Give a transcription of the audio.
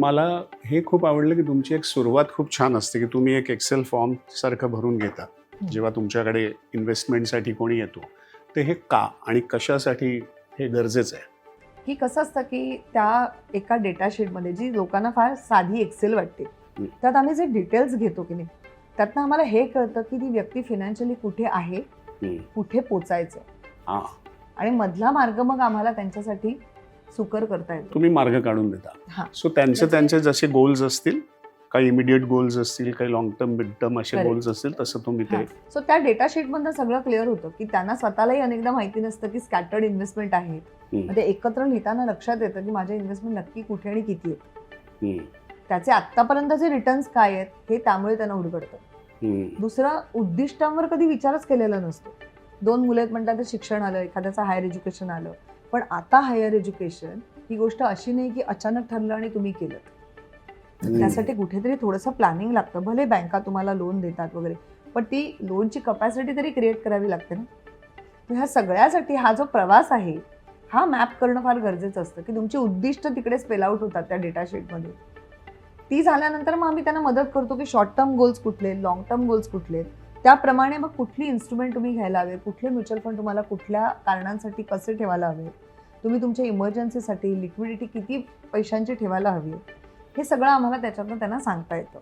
मला हे खूप आवडलं की तुमची एक सुरुवात खूप छान असते की तुम्ही एक एक्सेल फॉर्म सारखं भरून घेता जेव्हा तुमच्याकडे इन्व्हेस्टमेंटसाठी कोणी येतो. ते हे का आणि कशासाठी हे गरजेचं आहे? की कसं असतं की त्या एका डेटा शीटमध्ये जी लोकांना फार साधी एक्सेल वाटते, त्यात आम्ही जे डिटेल्स घेतो की नाही, त्यातनं आम्हाला हे कळतं की ती व्यक्ती फिनान्शियली कुठे आहे, कुठे पोचायचं, हां, आणि मधला मार्ग मग आम्हाला त्यांच्यासाठी सुकर करता येतो. तुम्ही मार्ग काढून देता. हां, सो त्यांचे जसे गोल्स असतील, काही इमिडिएट गोल्स असतील, काही लॉंग टर्म मिड टर्म असे Correct. गोल्स असतील, तसं तुम्ही ते सो त्या डेटा शीटमधनं सगळं क्लिअर होतं की त्यांना स्वतःलाही अनेकदा माहिती नसतं की स्कॅटर्ड इन्व्हेस्टमेंट आहे. हम्म, ते एकत्र लिहिताना लक्षात येतं की माझे इन्व्हेस्टमेंट नक्की कुठे आणि किती आहेत, हम्म, त्याचे आत्तापर्यंतचे रिटर्न्स काय आहेत हे त्यामुळे त्यांना उलगडतं. हम्म, दुसरं, उद्दिष्टांवर कधी विचारच केलेला नसतो. 2 मुलं आहेत म्हटलं तर शिक्षण आलं, एखाद्याचं हायर एज्युकेशन आलं. पण आता हायर एज्युकेशन ही गोष्ट अशी नाही की अचानक ठरलं आणि तुम्ही केलं. त्यासाठी कुठेतरी थोडंसं प्लॅनिंग लागतं. भले बँका तुम्हाला लोन देतात वगैरे, पण ती लोनची कपॅसिटी तरी क्रिएट करावी लागते ना. तर ह्या सगळ्यासाठी हा जो प्रवास आहे, हा मॅप करणं फार गरजेचं असतं की तुमची उद्दिष्ट तिकडे स्पेल आउट होतात त्या डेटा शीटमध्ये. ती झाल्यानंतर मग आम्ही त्यांना मदत करतो की शॉर्ट टर्म गोल्स कुठले, लॉंग टर्म गोल्स कुठले, त्याप्रमाणे मग कुठली इन्स्ट्रुमेंट तुम्ही घ्यायला हवे, कुठले म्युच्युअल फंड तुम्हाला कुठल्या कारणांसाठी कसे ठेवायला हवे, तुम्ही तुमच्या इमर्जन्सीसाठी लिक्विडिटी किती पैशांची ठेवायला हवी, हे सगळं आम्हाला त्याच्यातनं त्यांना सांगता येतं.